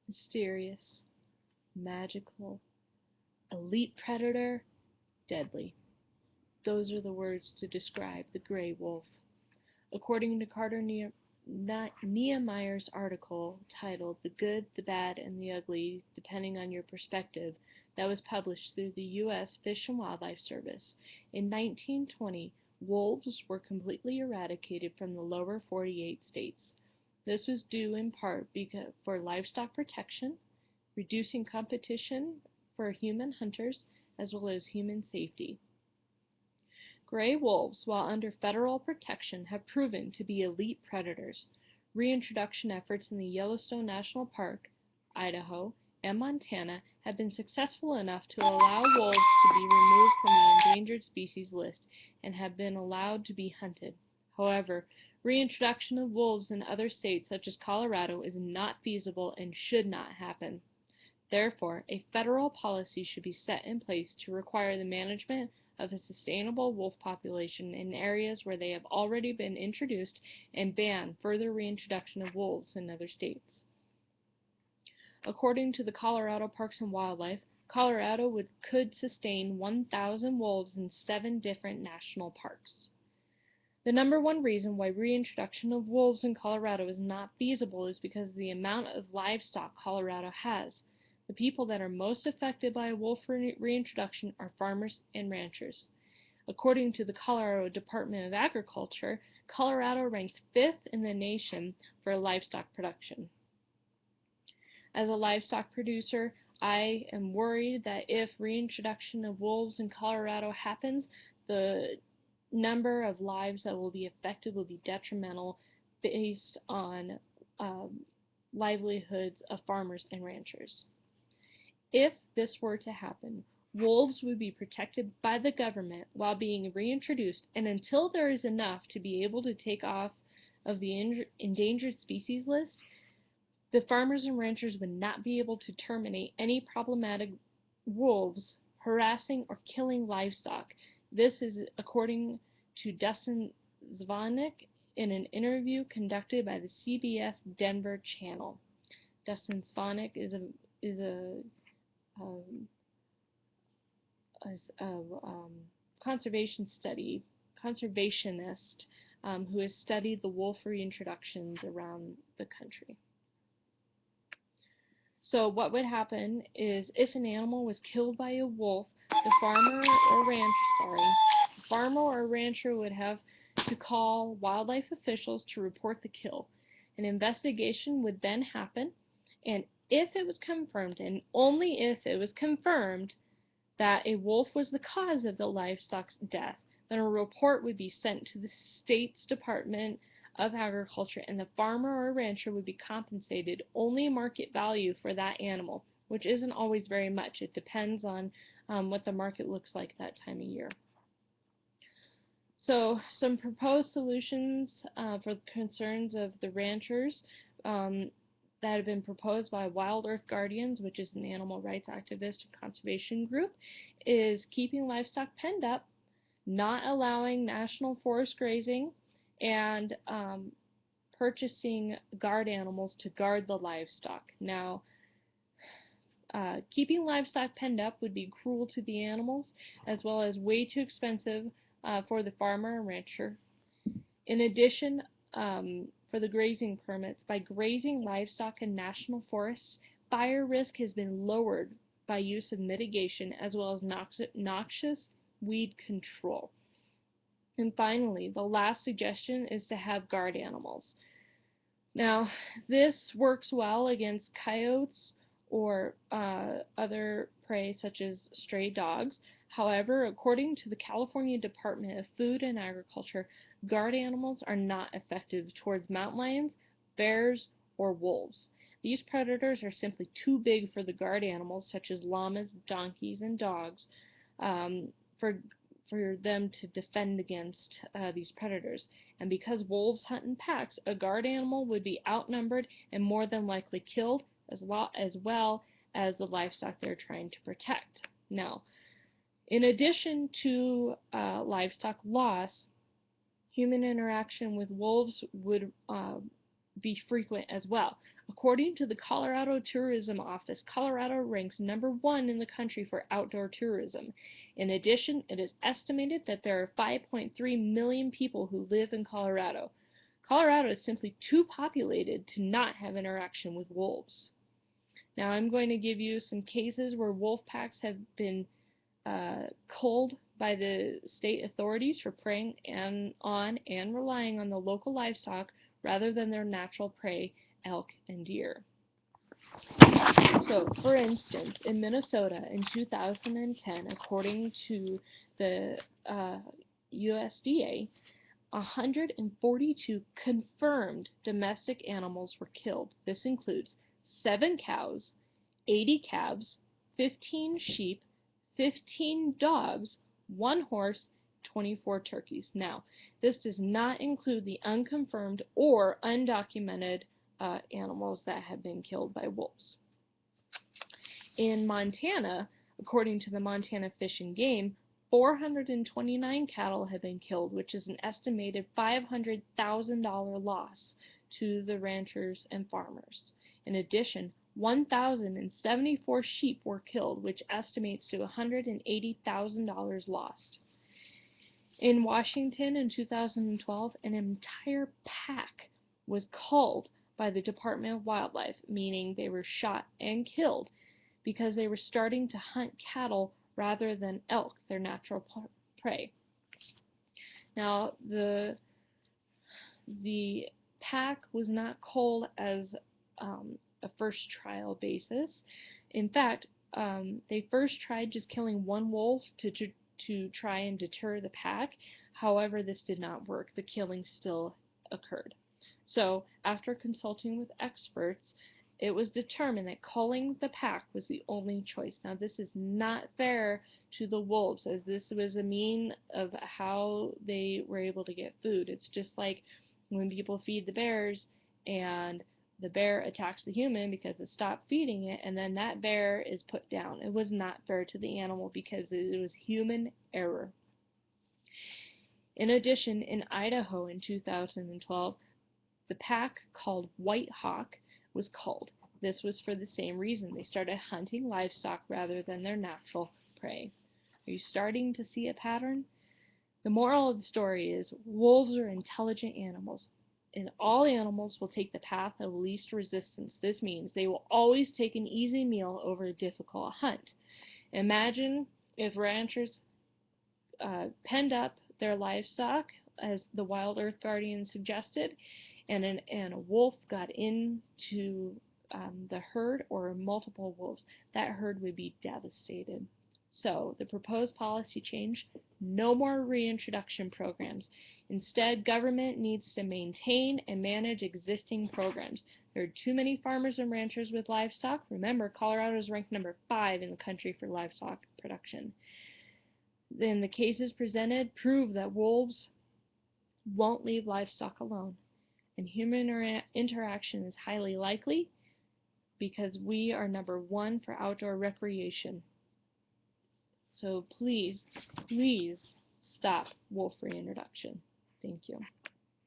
mysterious, magical, elite predator, deadly. Those are the words to describe the gray wolf. According to Carter Niemeyer's article titled "The Good, the Bad, and the Ugly, Depending on Your Perspective," that was published through the U.S. Fish and Wildlife Service, in 1920, wolves were completely eradicated from the lower 48 states. This was due in part for livestock protection, reducing competition for human hunters, as well as human safety. Gray wolves, while under federal protection, have proven to be elite predators. Reintroduction efforts in the Yellowstone National Park, Idaho, and Montana have been successful enough to allow wolves to be removed from the endangered species list and have been allowed to be hunted. However, reintroduction of wolves in other states such as Colorado is not feasible and should not happen. Therefore, a federal policy should be set in place to require the management of a sustainable wolf population in areas where they have already been introduced and ban further reintroduction of wolves in other states. According to the Colorado Parks and Wildlife, Colorado could sustain 1,000 wolves in 7 different national parks. The number one reason why reintroduction of wolves in Colorado is not feasible is because of the amount of livestock Colorado has. The people that are most affected by a wolf reintroduction are farmers and ranchers. According to the Colorado Department of Agriculture, Colorado ranks 5th in the nation for livestock production. As a livestock producer, I am worried that if reintroduction of wolves in Colorado happens, the number of lives that will be affected will be detrimental based on livelihoods of farmers and ranchers. If this were to happen, wolves would be protected by the government while being reintroduced, and until there is enough to be able to take off of the endangered species list, the farmers and ranchers would not be able to terminate any problematic wolves harassing or killing livestock. This is according to Dustin Zvonek in an interview conducted by the CBS Denver channel. Dustin Zvonek is a conservationist who has studied the wolf reintroductions around the country. So what would happen is if an animal was killed by a wolf, the farmer or rancher would have to call wildlife officials to report the kill. An investigation would then happen, and if it was confirmed, and only if it was confirmed, that a wolf was the cause of the livestock's death, then a report would be sent to the state's Department of Agriculture, and the farmer or rancher would be compensated only market value for that animal, which isn't always very much. It depends on what the market looks like that time of year. So some proposed solutions for the concerns of the ranchers that have been proposed by Wild Earth Guardians, which is an animal rights activist and conservation group, is keeping livestock penned up, not allowing national forest grazing, and purchasing guard animals to guard the livestock. Now, keeping livestock penned up would be cruel to the animals, as well as way too expensive for the farmer and rancher. In addition, for the grazing permits, by grazing livestock in national forests, fire risk has been lowered by use of mitigation as well as noxious weed control. And finally, the last suggestion is to have guard animals. Now, this works well against coyotes or other prey such as stray dogs. However, according to the California Department of Food and Agriculture, guard animals are not effective towards mountain lions, bears, or wolves. These predators are simply too big for the guard animals, such as llamas, donkeys, and dogs, for them to defend against these predators. And because wolves hunt in packs, a guard animal would be outnumbered and more than likely killed, as well as the livestock they're trying to protect. Now, in addition to livestock loss, human interaction with wolves would be frequent as well. According to the Colorado Tourism Office, Colorado ranks #1 in the country for outdoor tourism. In addition, it is estimated that there are 5.3 million people who live in Colorado. Colorado is simply too populated to not have interaction with wolves. Now I'm going to give you some cases where wolf packs have been culled by the state authorities for preying on and relying on the local livestock rather than their natural prey, elk and deer. So, for instance, in Minnesota in 2010, according to the USDA, 142 confirmed domestic animals were killed. This includes 7 cows, 80 calves, 15 sheep, 15 dogs, 1 horse, 24 turkeys. Now, this does not include the unconfirmed or undocumented animals that have been killed by wolves. In Montana, according to the Montana Fish and Game, 429 cattle have been killed, which is an estimated $500,000 loss to the ranchers and farmers. In addition, 1,074 sheep were killed, which estimates to $180,000 lost. In Washington in 2012, an entire pack was culled by the Department of Wildlife, meaning they were shot and killed because they were starting to hunt cattle rather than elk, their natural prey. Now, the pack was not culled as a first trial basis. In fact, they first tried just killing one wolf to try and deter the pack. However, this did not work. The killing still occurred. So, after consulting with experts, it was determined that culling the pack was the only choice. Now, this is not fair to the wolves, as this was a mean of how they were able to get food. It's just like when people feed the bears and the bear attacks the human because it stopped feeding it, and then that bear is put down. It was not fair to the animal because it was human error. In addition, in Idaho in 2012, the pack called White Hawk was culled. This was for the same reason. They started hunting livestock rather than their natural prey. Are you starting to see a pattern? The moral of the story is wolves are intelligent animals, and all animals will take the path of least resistance. This means they will always take an easy meal over a difficult hunt. Imagine if ranchers penned up their livestock, as the Wild Earth Guardian suggested, and a wolf got into the herd or multiple wolves. That herd would be devastated. So the proposed policy change: no more reintroduction programs. Instead, government needs to maintain and manage existing programs. There are too many farmers and ranchers with livestock. Remember, Colorado is ranked #5 in the country for livestock production. Then the cases presented prove that wolves won't leave livestock alone, and human interaction is highly likely because we are #1 for outdoor recreation. So please, please stop wolf reintroduction. Thank you.